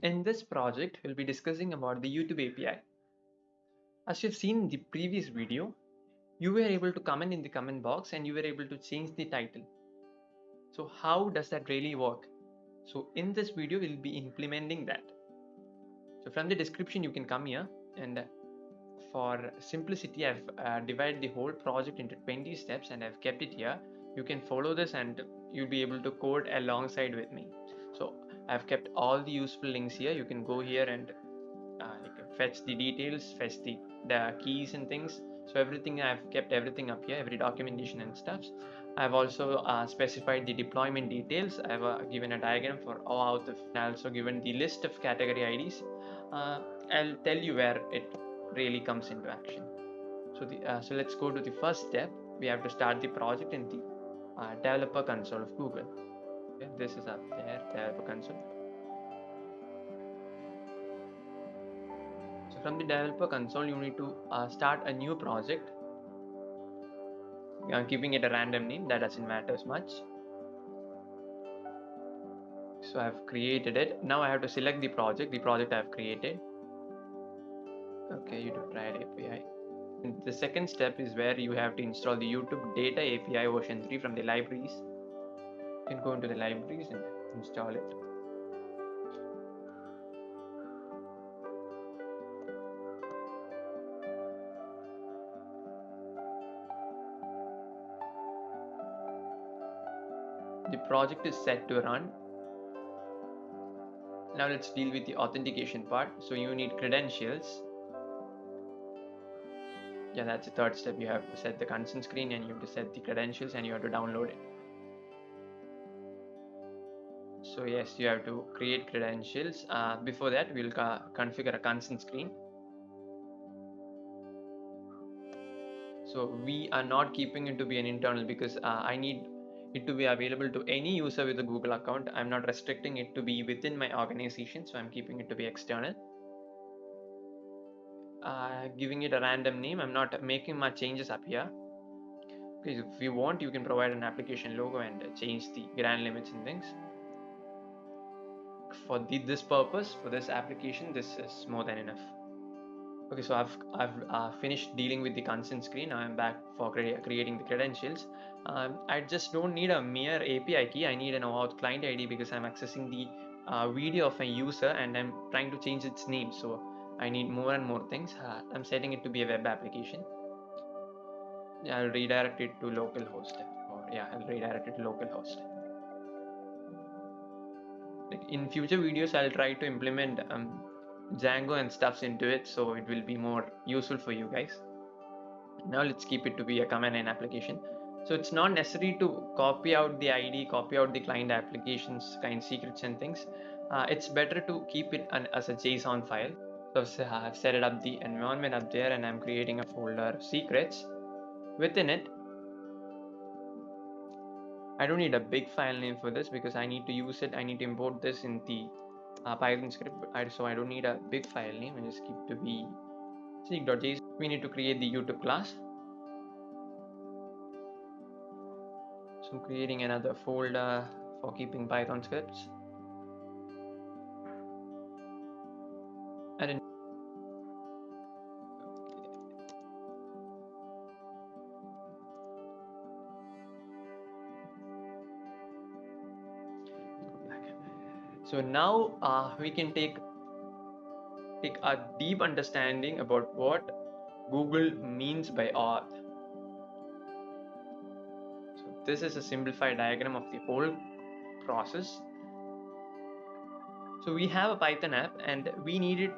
In this project, we'll be discussing about the YouTube API. As you've seen in the previous video, you were able to comment in the comment box and you were able to change the title. So how does that really work? So in this video, we'll be implementing that. So from the description, you can come here, and for simplicity, I've divided the whole project into 20 steps and I've kept it here. You can follow this and you'll be able to code alongside with me. So I've kept all the useful links here. You can go here and you can fetch the details, fetch the keys and things. So everything, I've kept everything up here, every documentation and stuff. I've also specified the deployment details. I've given a diagram for OAuth. I've also given the list of category IDs. I'll tell you where it really comes into action. So let's go to the first step. We have to start the project in the developer console of Google. Okay, this is up there, developer console. So from the developer console, you need to start a new project. I'm keeping it a random name, that doesn't matter as much. So I've created it. Now I have to select the project I've created. Okay, YouTube tried API. And the second step is where you have to install the YouTube Data API version 3 from the libraries. You can go into the libraries and install it. The project is set to run. Now let's deal with the authentication part. So you need credentials. Yeah, that's the third step. You have to set the consent screen and you have to set the credentials and you have to download it. So yes, you have to create credentials. Before that, we'll configure a consent screen. So we are not keeping it to be an internal because I need it to be available to any user with a Google account. I'm not restricting it to be within my organization, so I'm keeping it to be external. Giving it a random name. I'm not making much changes up here. Because if you want, you can provide an application logo and change the grand limits and things. For this purpose, for this application, this is more than enough. Okay, so I've finished dealing with the consent screen. Now I'm back for creating the credentials. I just don't need a mere API key. I need an OAuth client ID because I'm accessing the video of a user and I'm trying to change its name. So I need more and more things. I'm setting it to be a web application. I'll redirect it to localhost. I'll redirect it to localhost. Like in future videos, I'll try to implement Django and stuffs into it, so it will be more useful for you guys. Now let's keep it to be a command line application. So it's not necessary to copy out the ID, copy out the client applications, client secrets and things. It's better to keep it as a JSON file. So I've set it up the environment up there and I'm creating a folder secrets. Within it, I don't need a big file name for this because I need to use it. I need to import this in the Python script. So I don't need a big file name. I just keep to be seek.json. We need to create the YouTube class. So I'm creating another folder for keeping Python scripts. And so now we can take a deep understanding about what Google means by auth. So this is a simplified diagram of the whole process. So we have a Python app and we need it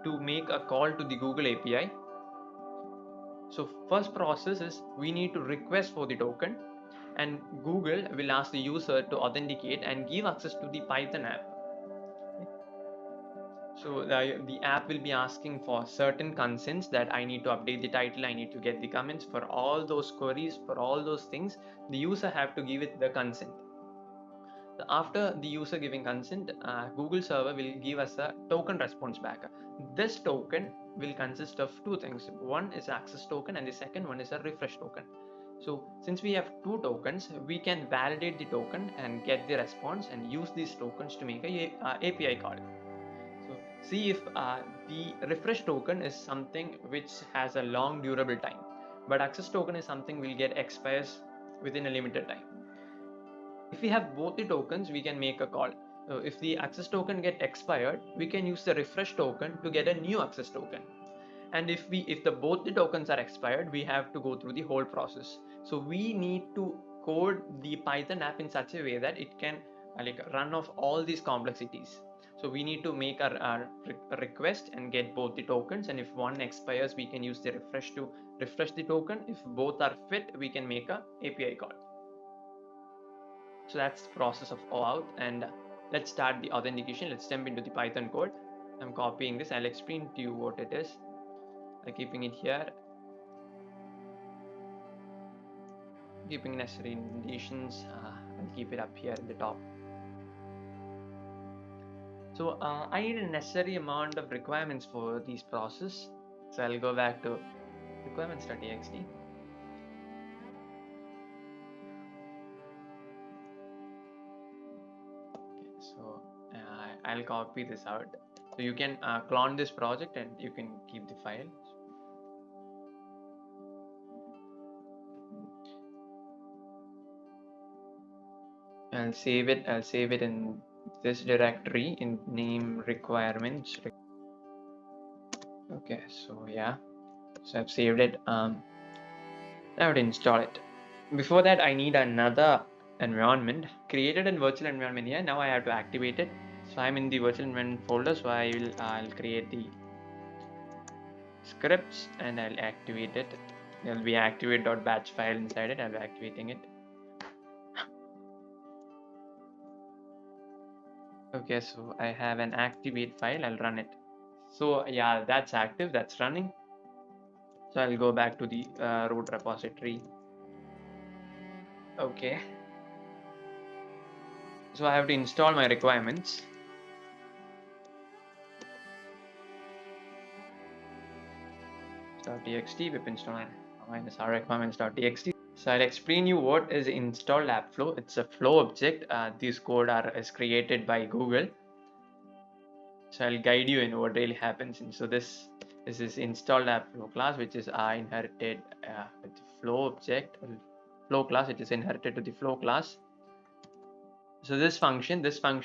to make a call to the Google API. So first process is we need to request for the token and Google will ask the user to authenticate and give access to the Python app. So the app will be asking for certain consents that I need to update the title, I need to get the comments. For all those queries, for all those things, the user have to give it the consent. So after the user giving consent, Google server will give us a token response back. This token will consist of two things. One is access token and the second one is a refresh token. So since we have two tokens, we can validate the token and get the response and use these tokens to make a API call. see if the refresh token is something which has a long durable time, but access token is something will get expires within a limited time. If we have both the tokens, we can make a call. So if the access token get expired, we can use the refresh token to get a new access token. And if both the tokens are expired, we have to go through the whole process. So we need to code the Python app in such a way that it can run off all these complexities. So we need to make a request and get both the tokens, and if one expires, we can use the refresh to refresh the token. If both are fit, we can make a API call. So that's the process of OAuth, and let's start the authentication. Let's jump into the Python code. I'm copying this. I'll explain to you what it is. I'm keeping it here, keeping necessary indentations. I'll keep it up here at the top. So I need a necessary amount of requirements for these process. So I'll go back to requirements.txt. So I'll copy this out. So you can clone this project and you can keep the file. I'll save it in this directory in name requirements. Okay, so yeah, so I've saved it. Now I have to install it. Before that, I need another environment created in virtual environment here. Now I have to activate it. So I'm in the virtual environment folder, so I'll create the scripts and I'll activate it. There'll be activate.batch file inside it. I'll be activating it. Okay, so I have an activate file. I'll run it. So yeah, that's active, that's running. So I'll go back to the root repository. Okay. So I have to install my requirements. .txt pip install minus our requirements.txt. So I'll explain you what is installed app flow. It's a flow object. These code is created by Google. So I'll guide you in what really happens. And so this is installed app flow class, which is inherited with the flow object, flow class, which is inherited to the flow class. So this function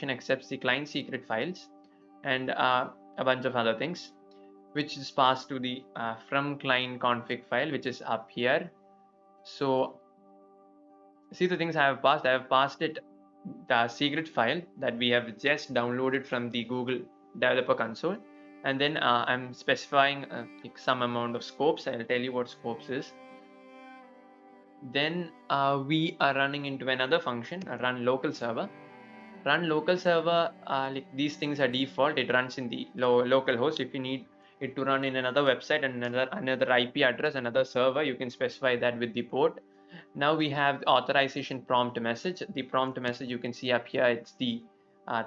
accepts the client secret files and a bunch of other things, which is passed to the from client config file, which is up here. So see the things I have passed it the secret file that we have just downloaded from the Google developer console, and then I'm specifying some amount of scopes. I'll tell you what scopes is. Then we are running into another function, run local server. Run local server, like these things are default. It runs in the local host. If you need it to run in another website and another IP address, another server, you can specify that with the port. Now we have the authorization prompt message. The prompt message you can see up here. It's the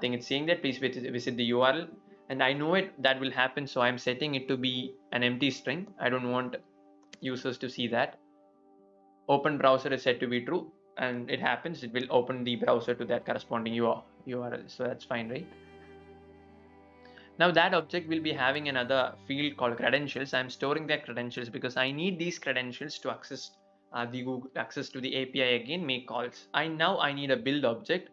thing it's saying that please visit the URL, and I know that will happen, so I'm setting it to be an empty string. I don't want users to see that. Open browser is set to be true, and it happens. It will open the browser to that corresponding URL. So that's fine, right? Now that object will be having another field called credentials. I'm storing their credentials because I need these credentials to access the Google access to the API again, make calls. I need a build object.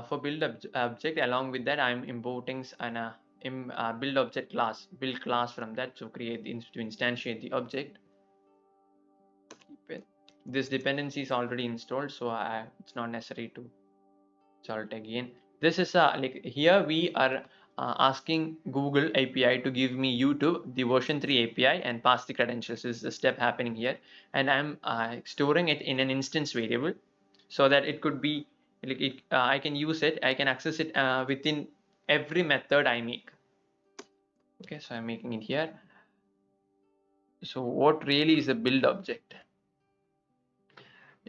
For build object, along with that, I'm importing an build object class, build class from that to create to instantiate the object. This dependency is already installed, so it's not necessary to install it again. This is like here we are asking Google API to give me YouTube, the version 3 API, and pass the credentials. This is the step happening here, and I'm storing it in an instance variable so that it could be like I can use it, I can access it within every method I make. Okay, so I'm making it here. So what really is a build object?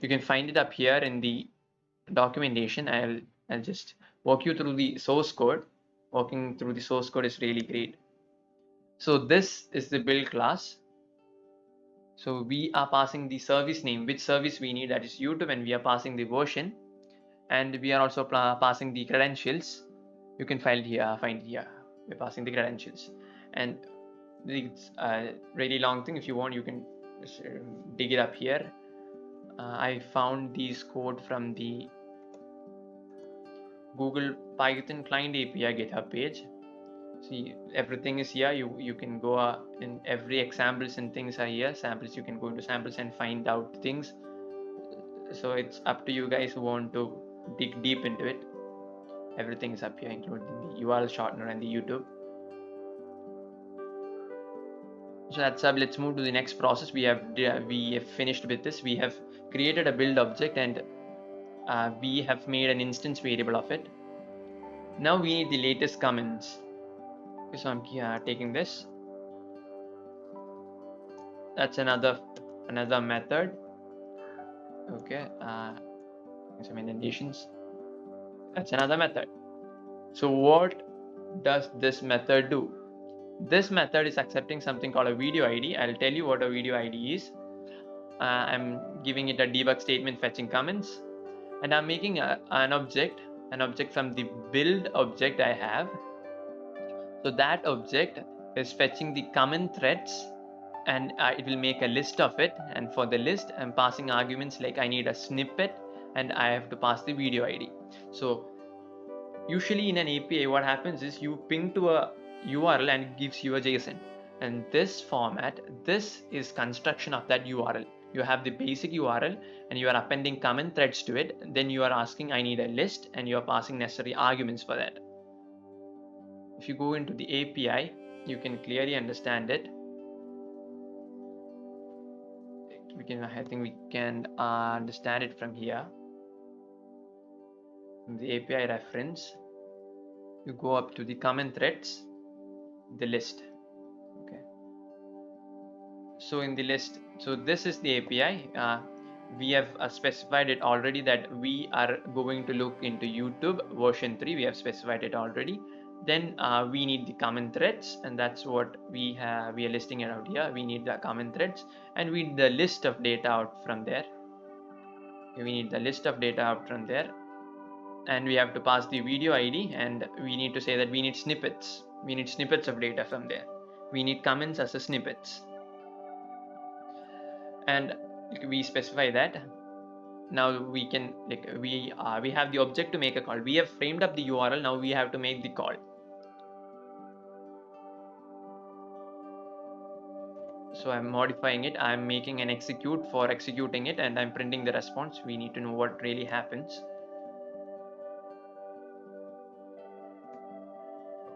You can find it up here in the documentation. I'll just walk you through the source code. Walking through the source code is really great. So this is the build class. So we are passing the service name, which service we need, that is YouTube, and we are passing the version, and we are also passing the credentials. You can find it here. we're passing the credentials. And it's a really long thing. If you want, you can just, dig it up here. I found these code from the Google Python Client API GitHub page. See, everything is here. You can go in every examples and things are here. Samples, you can go into samples and find out things. So it's up to you guys who want to dig deep into it. Everything is up here, including the URL shortener and the YouTube. So that's up. Let's move to the next process. We have finished with this. We have created a build object and we have made an instance variable of it. Now we need the latest comments. Okay, so I'm taking this. That's another method. Okay, some indentations. That's another method. So what does this method do? This method is accepting something called a video ID. I'll tell you what a video ID is. I'm giving it a debug statement fetching comments, and I'm making an object from the build object I have. So that object is fetching the comment threads, and it will make a list of it. And for the list, I'm passing arguments like I need a snippet and I have to pass the video ID. So usually in an API, what happens is you ping to a URL and it gives you a JSON. And this format, this is construction of that URL. You have the basic URL and you are appending comment threads to it. Then you are asking, I need a list, and you are passing necessary arguments for that. If you go into the API, you can clearly understand it. I think we can understand it from here. From the API reference, you go up to the comment threads, the list. Okay. So in the list, so this is the API. We have specified it already that we are going to look into YouTube version 3. We have specified it already. Then we need the comment threads, and that's what we are listing it out here. We need the comment threads, and we need the list of data out from there. We need the list of data out from there, and we have to pass the video ID, and we need to say that we need snippets. We need snippets of data from there. We need comments as a snippets, and we specify that. Now we can we have the object to make a call. We have framed up the URL. Now we have to make the call. So I'm modifying it. I'm making an execute for executing it, and I'm printing the response. We need to know what really happens.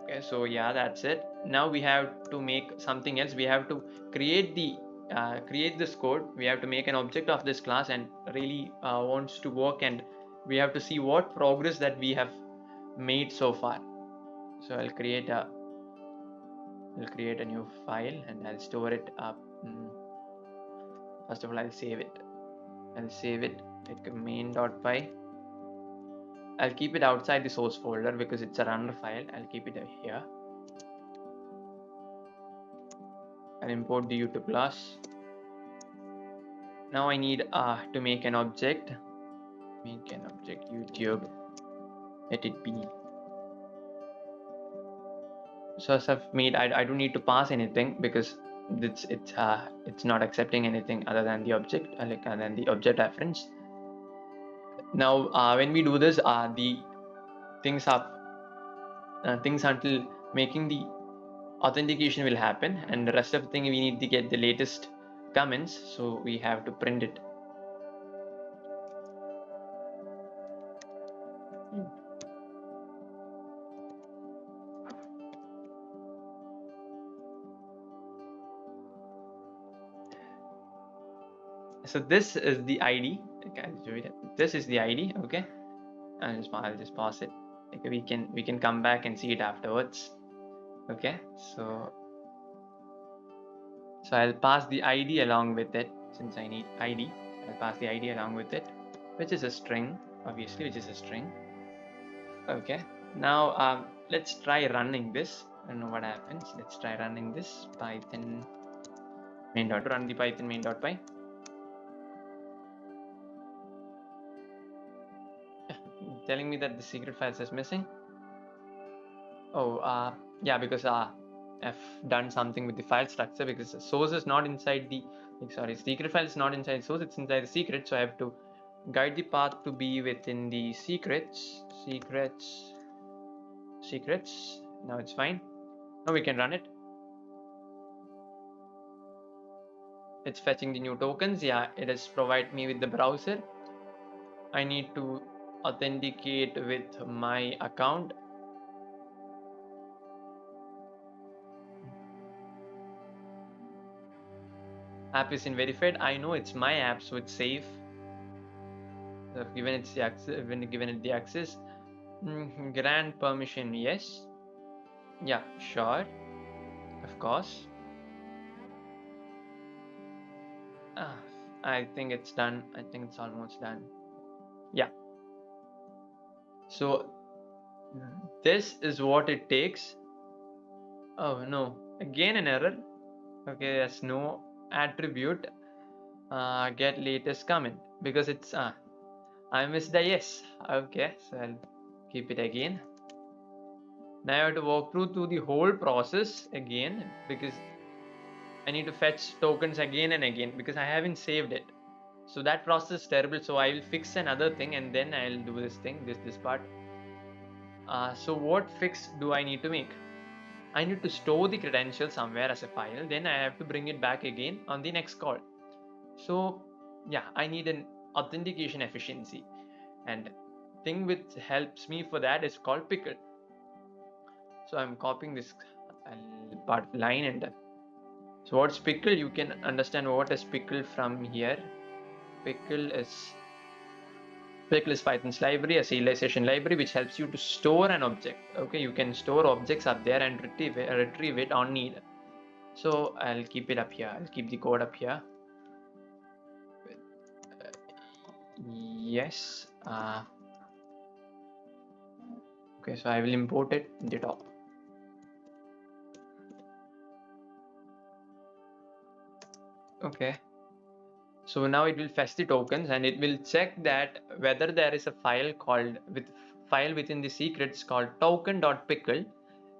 Okay, so yeah, that's it. Now we have to make something else. We have to create this code. We have to make an object of this class, and really wants to work, and we have to see what progress that we have made so far. So I'll create a new file and I'll store it up. First of all, I'll save it. Like main.py. I'll keep it outside the source folder because it's a runner file. I'll keep it here. I'll import the YouTube class. Now I need to make an object. Make an object YouTube. Let it be. So as I've made, I don't need to pass anything because it's not accepting anything other than the object, and then the object reference. Now when we do this, the things until making the authentication will happen, and the rest of the thing we need to get the latest comments, so we have to print it. So this is the ID. Okay, this is the ID. Okay, I'll just pass it. We can come back and see it afterwards. Okay, so I'll pass the ID along with it. Since I need ID, I'll pass the ID along with it, which is a string, obviously, which is a string. Okay, now let's try running this. I don't know what happens. Let's try running this Python main. Run the Python main.py. Telling me that the secret file is missing. Oh, Yeah, because I've done something with the file structure, because the source is not inside the, secret file is not inside source, it's inside the secret. So I have to guide the path to be within the secrets. Now it's fine. Now we can run it. It's fetching the new tokens. Yeah, it has provided me with the browser. I need to authenticate with my account. App is in verified. I know it's my app, so it's safe. I've given it the access. Given it the access. Grant permission, yes. Yeah, sure. Of course. I think it's done. I think it's almost done. Yeah. So this is what it takes. Oh no, again an error. Okay, there's no attribute get latest comment, because it's I missed the yes. Okay, so I'll keep it again. Now I have to walk through to the whole process again, because I need to fetch tokens again and again, because I haven't saved it. So that process is terrible. So I will fix another thing and then I'll do this thing, this part. So what fix do I need to make? I need to store the credentials somewhere as a file. Then I have to bring it back again on the next call. So yeah, I need an authentication efficiency, and thing which helps me for that is called pickle. So I'm copying this part line, and so what's pickle? You can understand what is pickle from here. Pickle is Python's library, a serialization library which helps you to store an object. Okay, you can store objects up there and retrieve it on need. So I'll keep it up here. I'll keep the code up here. Yes. Okay, so I will import it in the top. Okay. So now it will fetch the tokens and it will check that whether there is a file within the secrets called token.pickle.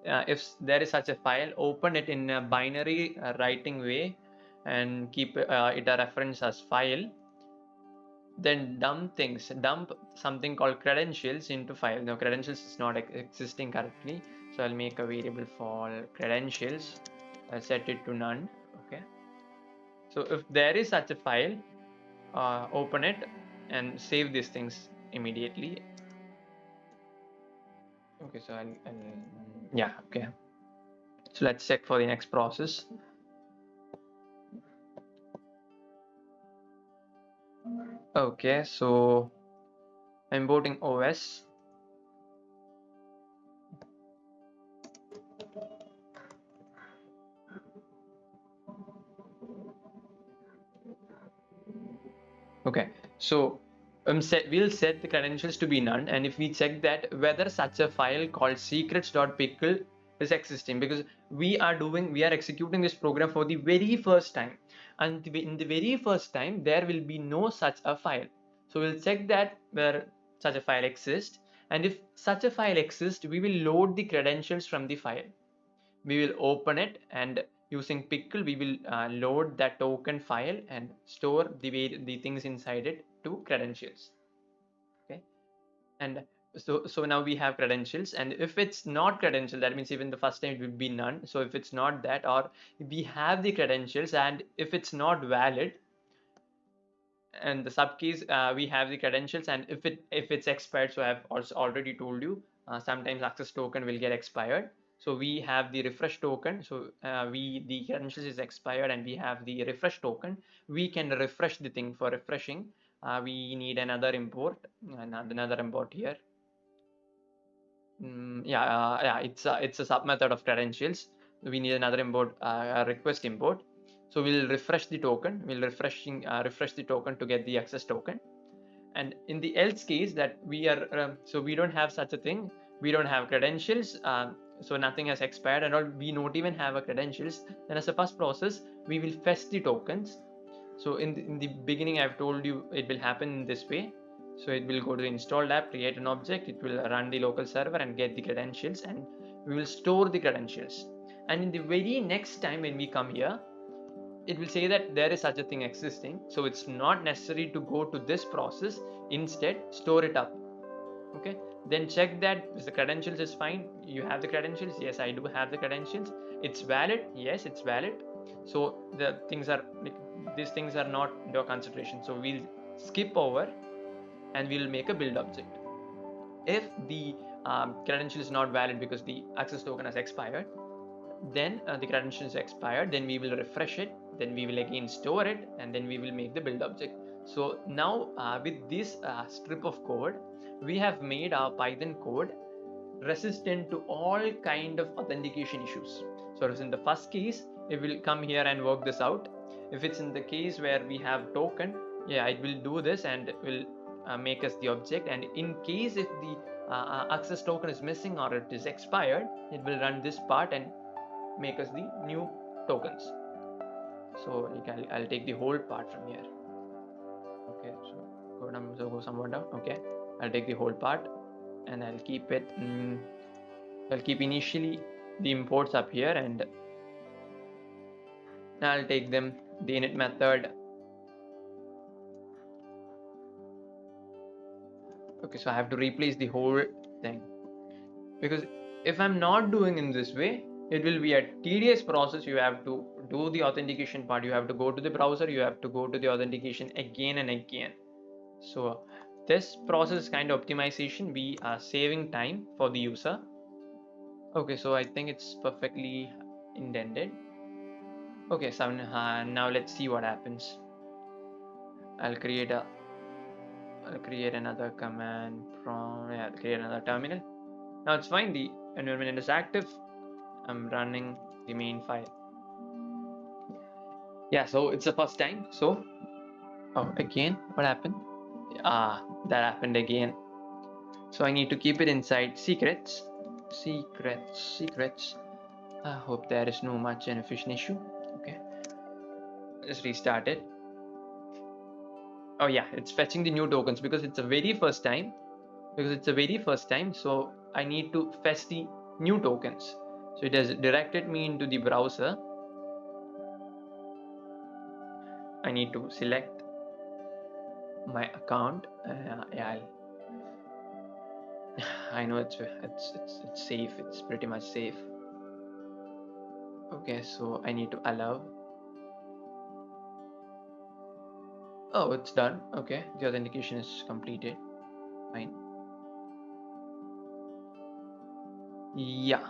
If there is such a file, open it in a binary writing way and keep it a reference as file. Then dump something called credentials into file. Now credentials is not existing currently, so I'll make a variable for credentials. I'll set it to none. Okay. So if there is such a file, open it and save these things immediately. Okay, so yeah, okay. So let's check for the next process. Okay, so I'm importing OS. Okay, so we'll set the credentials to be none, and if we check that whether such a file called secrets.pickle is existing, because we are executing this program for the very first time, and in the very first time there will be no such a file. So we'll check that where such a file exists, and if such a file exists, we will load the credentials from the file. We will open it, and using pickle we will load that token file and store the things inside it to credentials. Okay, and so now we have credentials, and if it's not credential, that means even the first time it will be none. So if it's not that, or we have the credentials and if it's not valid, and the sub keys, we have the credentials, and if it's expired, so I've also already told you, sometimes access token will get expired. So we have the refresh token. So the credentials is expired and we have the refresh token. We can refresh the thing. For refreshing, we need another import, here. Yeah, it's a sub method of credentials. We need another import, request import. So we'll refresh the token. We'll refresh the token to get the access token. And in the else case that we are, so we don't have such a thing. We don't have credentials. So nothing has expired and all. We don't even have a credentials. Then as a first process, we will fetch the tokens. So in the beginning, I've told you it will happen in this way. So it will go to the installed app, create an object, it will run the local server and get the credentials, and we will store the credentials, and in the very next time when we come here, it will say that there is such a thing existing, so it's not necessary to go to this process. Instead, store it up. Okay, then check that the credentials is fine. You have the credentials? Yes, I do have the credentials. It's valid? Yes, it's valid. So the things are like, these things are not under consideration, so we'll skip over and we'll make a build object. If the credential is not valid because the access token has expired, then the credential is expired, then we will refresh it, then we will again store it, and then we will make the build object. So now with this strip of code, we have made our Python code resistant to all kind of authentication issues. So if in the first case, it will come here and work this out. If it's in the case where we have token, yeah, it will do this and will make us the object. And in case if the access token is missing or it is expired, it will run this part and make us the new tokens. So like I'll take the whole part from here. Okay, so go somewhat down. Okay, I'll take the whole part and I'll keep it. I'll keep initially the imports up here, and I'll take them the init method. Okay, so I have to replace the whole thing, because if I'm not doing in this way, it will be a tedious process. You have to do the authentication part, you have to go to the browser, you have to go to the authentication again and again. So this process is kind of optimization. We are saving time for the user. Okay, so I think it's perfectly indented. Okay, so now let's see what happens. I'll create another command from create another terminal. Now it's fine, the environment is active. I'm running the main file. Yeah, so it's the first time. So again, what happened? That happened again. So I need to keep it inside secrets. I hope there is no much inefficient issue. Okay, just restart it. Oh yeah, it's fetching the new tokens because it's the very first time. So I need to fetch the new tokens. So it has directed me into the browser. I need to select my account. Yeah, I know it's safe. It's pretty much safe. Okay, so I need to allow. Oh, it's done. Okay, the authentication is completed. Fine. Yeah,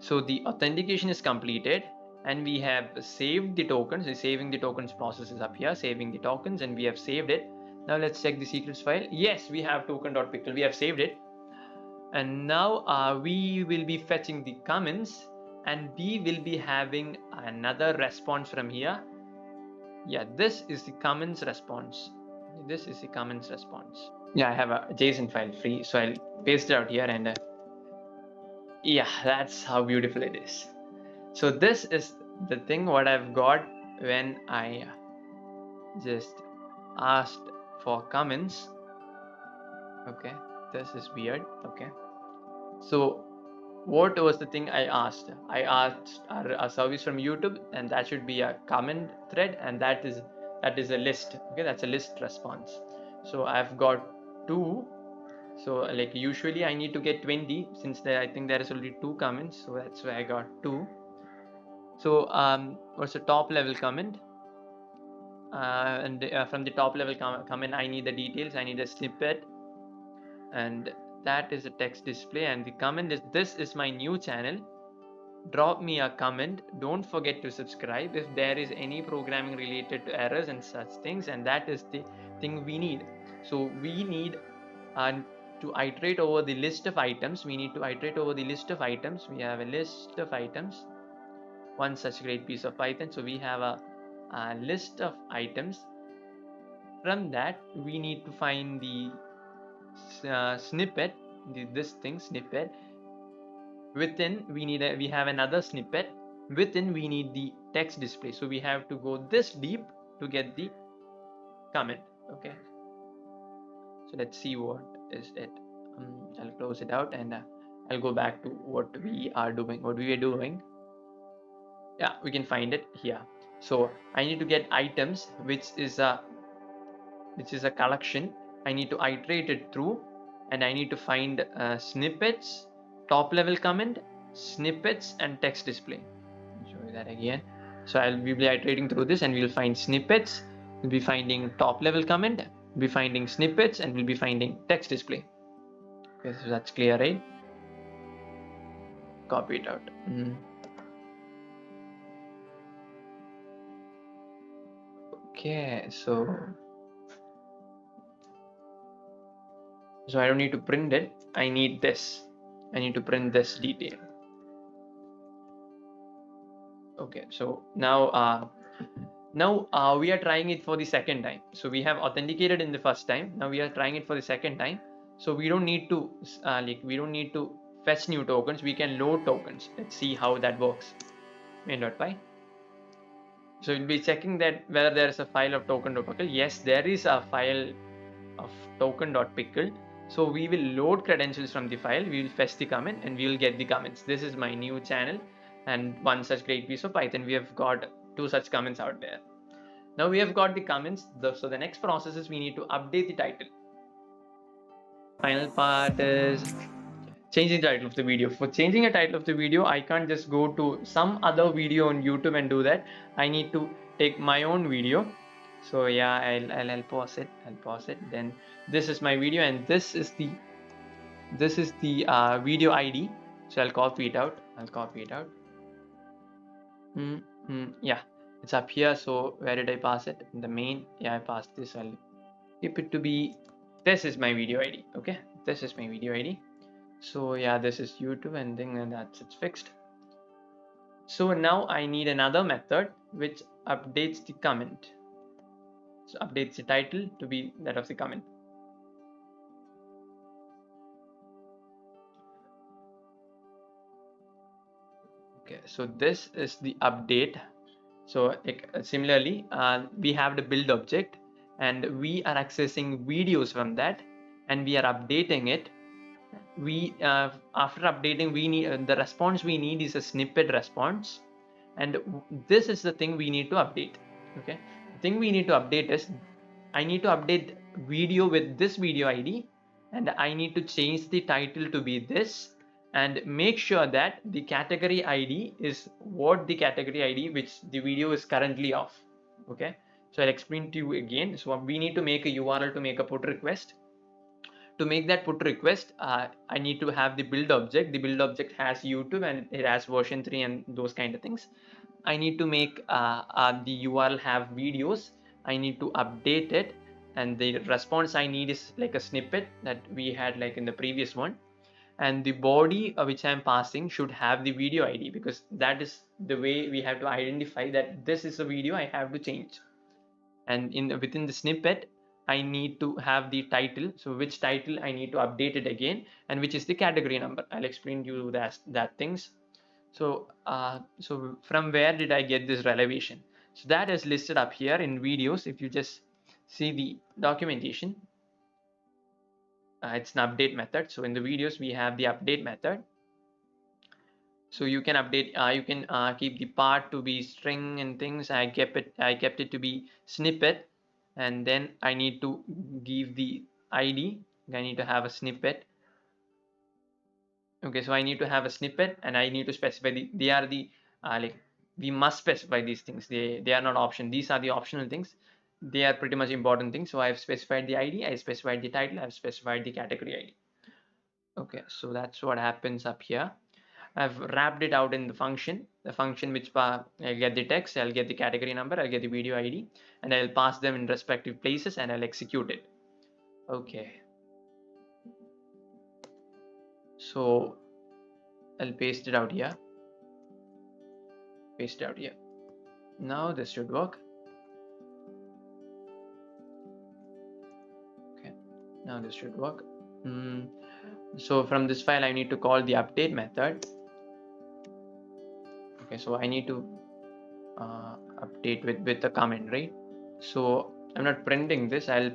so the authentication is completed and we have saved the tokens. The saving the tokens process is up here, saving the tokens, and we have saved it. Now let's check the secrets file. Yes, we have token.pictel. We have saved it. And now we will be fetching the comments, and we will be having another response from here. Yeah, this is the comments response. Yeah, I have a JSON file free, so I'll paste it out here, and yeah, that's how beautiful it is. So this is the thing what I've got when I just asked for comments. Okay, this is weird. Okay, so what was the thing I asked? I asked a service from YouTube, and that should be a comment thread, and that is a list. Okay, that's a list response. So I've got 2. So like usually I need to get 20, since I think there is only 2 comments, so that's why I got 2. So what's the top level comment? And from the top level comment, I need the details. I need a snippet, and that is a text display. And the comment is, "This is my new channel. Drop me a comment. Don't forget to subscribe if there is any programming related to errors and such things." And that is the thing we need. So we need to iterate over the list of items. We have a list of items. One such great piece of Python. So we have a list of items. From that, we need to find the snippet. Snippet. Within, we have another snippet. Within, we need the text display. So we have to go this deep to get the comment. Okay. So let's see what is it. I'll close it out, and I'll go back to what we were doing. Yeah, we can find it here. So I need to get items, which is a collection. I need to iterate it through, and I need to find snippets, top level comment, snippets, and text display. I'll show you that again. So we'll be iterating through this, and we'll find snippets. We'll be finding top level comment. We'll be finding snippets, and we'll be finding text display. Okay, so that's clear, right? Copy it out. Okay, so I don't need to print it. I need this. I need to print this detail. Okay, so now we are trying it for the second time. So we have authenticated in the first time. Now we are trying it for the second time. So we don't need to fetch new tokens. We can load tokens. Let's see how that works. Main.py. So we'll be checking that whether there is a file of token.pickle. Yes, there is a file of token.pickle. So we will load credentials from the file. We will fetch the comment and we will get the comments. This is my new channel, and one such great piece of Python. We have got 2 such comments out there. Now we have got the comments. So the next process is we need to update the title. Final part is changing the title of the video. For changing a title of the video, I can't just go to some other video on YouTube and do that. I need to take my own video. So yeah, I'll pause it. Then this is my video, and this is the video ID. So I'll copy it out. Yeah, it's up here. So where did I pass it? In the main. Yeah, I passed this. I'll keep it to be, this is my video ID. Okay, this is my video ID. So yeah, this is YouTube, and then it's fixed. So now I need another method which updates the comment. So updates the title to be that of the comment. Okay, so this is the update. So similarly, we have the build object, and we are accessing videos from that, and we are updating it. We after updating, we need the response we need is a snippet response, and this is the thing we need to update. Okay, the thing we need to update is I need to update video with this video ID, and I need to change the title to be this, and make sure that the category ID is what the category ID which the video is currently of. Okay, so I'll explain to you again. So we need to make a URL to make a put request. To make that put request, I need to have the build object. The build object has YouTube and it has version 3 and those kind of things. I need to make the URL have videos. I need to update it, and the response I need is like a snippet that we had like in the previous one, and the body which I'm passing should have the video ID, because that is the way we have to identify that this is a video I have to change. And within the snippet, I need to have the title. So which title I need to update it again, and which is the category number. I'll explain to you that things. So so from where did I get this relevation? So that is listed up here in videos. If you just see the documentation, it's an update method. So in the videos we have the update method. So you can update, you can keep the part to be string and things. I kept it to be snippet, and then I need to give the ID. I need to have a snippet. Okay, so I need to have a snippet, and I need to specify they are the like we must specify these things. They are not option. These are the optional things. They are pretty much important things. So I've specified the ID, I specified the title, I've specified the category ID. Okay, so that's what happens up here. I've wrapped it out in the function which I'll get the text, I'll get the category number, I'll get the video ID, and I'll pass them in respective places, and I'll execute it. Okay, so I'll paste it out here. Now this should work. Okay, now this should work. So from this file I need to call the update method. Okay, so I need to update with a comment, right? So I'm not printing this. I'll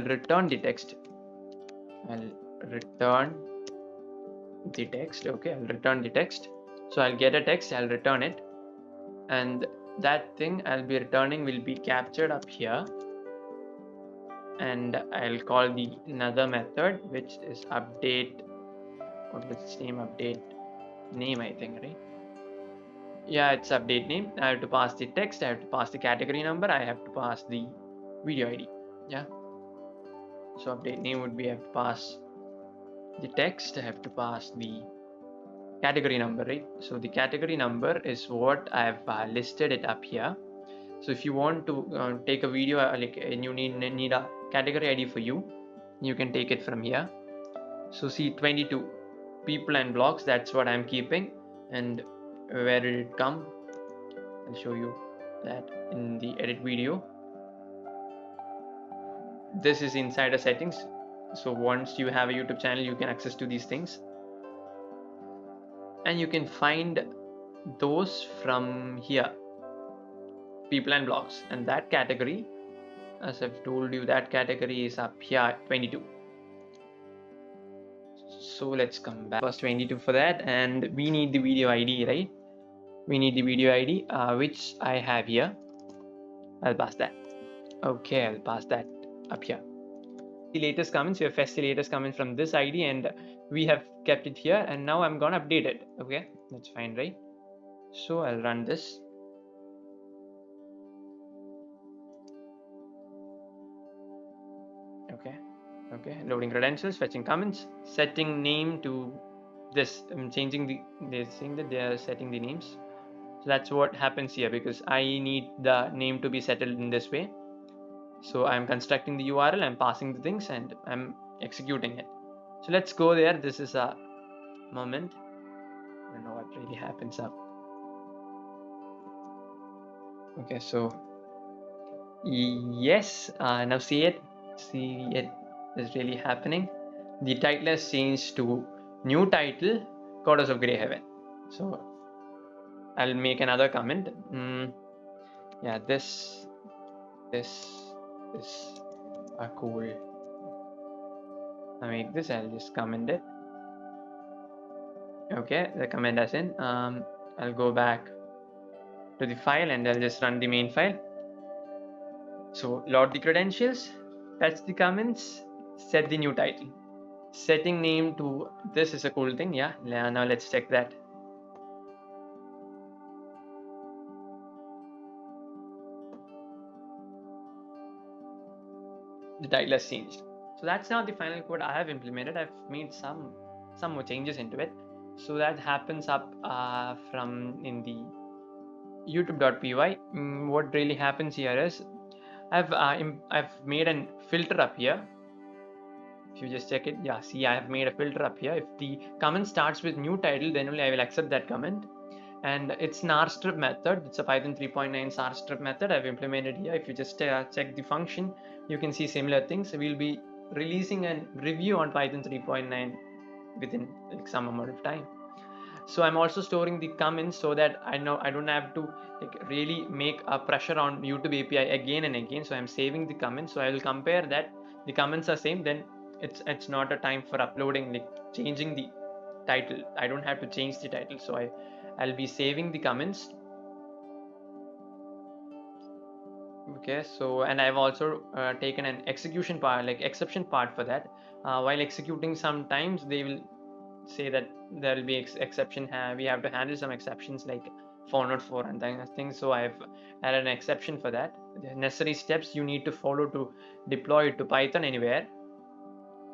return the text. I'll return the text. Okay, I'll return the text. So I'll get a text, I'll return it, and that thing I'll be returning will be captured up here, and I'll call the another method which is update. What was its name? Update name, I think, right? Yeah, it's update name. I have to pass the text, I have to pass the category number, I have to pass the video ID. Yeah, so update name would be I have to pass the text, I have to pass the category number, right? So the category number is what I've listed it up here. So if you want to take a video and you need a category ID for you can take it from here. So see, 22 people and blocks, that's what I'm keeping. And where did it come? I'll show you that in the edit video. This is inside the settings. So once you have a YouTube channel, you can access to these things, and you can find those from here, people and blocks, and that category, as I've told you, that category is up here, 22. So let's come back. First 22 for that, and we need the video ID, right? We need the video ID, which I have here. I'll pass that. Okay, I'll pass that up here. The latest comments, we have fetched the latest comment from this ID, and we have kept it here, and now I'm gonna update it. Okay, that's fine, right? So I'll run this. Okay, loading credentials, fetching comments, setting name to this. I'm changing they're saying that they are setting the names. So that's what happens here, because I need the name to be settled in this way. So I'm constructing the URL, I'm passing the things, and I'm executing it. So let's go there. This is a moment. I don't know what really happens up. Okay, so yes, now see it is really happening. The title has changed to new title, Goddess of Grey Heaven. So I'll make another comment. Yeah, this is cool. I make this, I'll just comment it. Okay, the comment as in, I'll go back to the file and I'll just run the main file. So load the credentials, fetch the comments, set the new title. Setting name to this is a cool thing. Yeah, now let's check that. The title has changed. So that's now the final code I have implemented. I've made some more changes into it. So that happens up from in the youtube.py. What really happens here is I've made a filter up here. If you just check it, yeah, see, I have made a filter up here. If the comment starts with new title, then only I will accept that comment. And it's an rstrip method. It's a Python 3.9 rstrip method I've implemented here. If you just check the function, you can see similar things. We'll be releasing a review on Python 3.9 within like some amount of time. So I'm also storing the comments so that I don't have to like really make a pressure on YouTube API again and again. So I'm saving the comments. So I will compare that the comments are same, then it's not a time for uploading, like changing the title. I don't have to change the title. So I'll be saving the comments. Okay, so and I've also taken an execution part, like exception part for that. While executing, sometimes they will say that there will be exception. We have to handle some exceptions like 404 and things. So I've added an exception for that. The necessary steps you need to follow to deploy it to Python anywhere.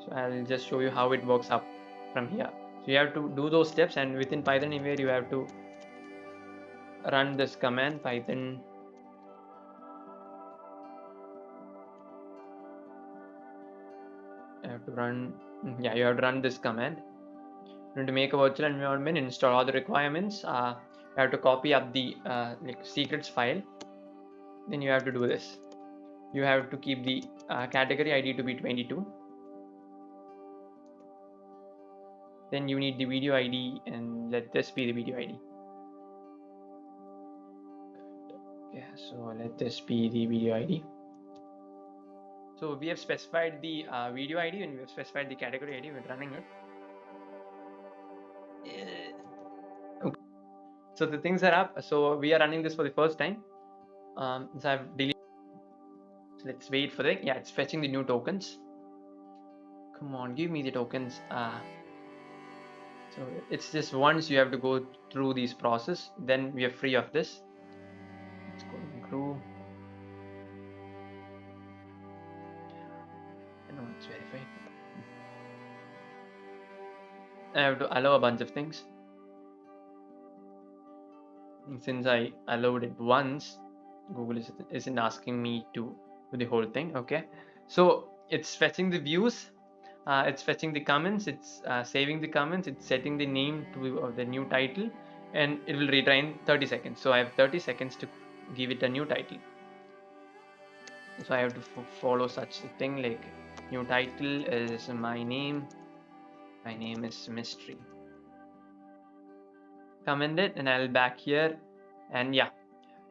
So I'll just show you how it works up from here. So you have to do those steps, and within Python anywhere you have to run this command Python. You have to run this command. You need to make a virtual environment, install all the requirements. You have to copy up the like secrets file. Then you have to do this. You have to keep the category ID to be 22. Then you need the video ID, and let this be the video ID. Okay, so let this be the video ID. So we have specified the video ID and we have specified the category ID. We're running it. So the things are up. So we are running this for the first time. So I've deleted. Let's wait for it. Yeah, it's fetching the new tokens. Come on, give me the tokens. So it's just once you have to go through these process, then we are free of this. Let's go through. No, it's verified. I have to allow a bunch of things. And since I allowed it once, Google isn't asking me to do the whole thing. Okay, so it's fetching the views, it's fetching the comments, it's saving the comments, it's setting the name to the new title, and it will retry in 30 seconds. So I have 30 seconds to give it a new title. So I have to follow such a thing like new title is my name is mystery. Comment it, and I'll back here, and yeah,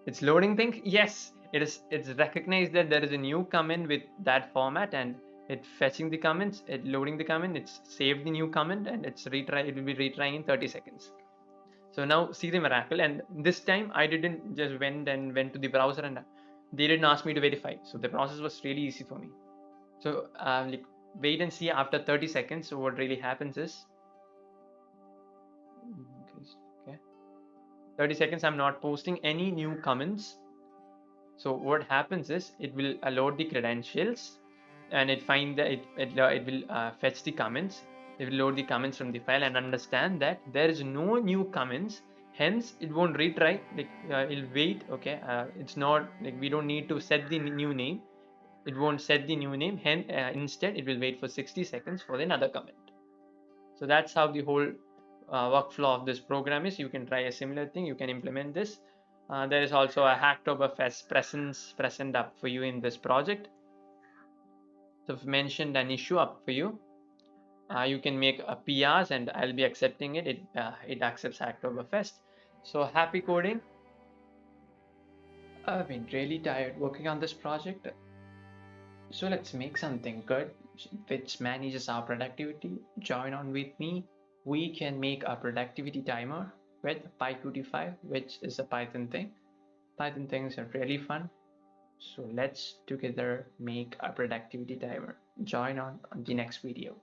it's loading things. Yes, it's recognized that there is a new comment with that format, and it's fetching the comments, it loading the comment, it's saved the new comment, and it will be retrying in 30 seconds. So now see the miracle. And this time I didn't just went to the browser, and they didn't ask me to verify, so the process was really easy for me. So like wait and see after 30 seconds. So what really happens is, okay, 30 seconds I'm not posting any new comments. So what happens is it will load the credentials, and it find that it will fetch the comments. It will load the comments from the file and understand that there is no new comments. Hence, it won't retry. Like it'll wait. Okay, it's not like we don't need to set the new name. It won't set the new name. Hence, instead, it will wait for 60 seconds for another comment. So that's how the whole workflow of this program is. You can try a similar thing. You can implement this. There is also a Hacktoberfest present up for you in this project. So I've mentioned an issue up for you. You can make a PRs, and I'll be accepting it. It accepts Hacktoberfest. So happy coding. I've been really tired working on this project. So let's make something good which manages our productivity. Join on with me. We can make a productivity timer with pyqt5, which is a Python thing. Python things are really fun. So let's together make a productivity timer. Join on the next video.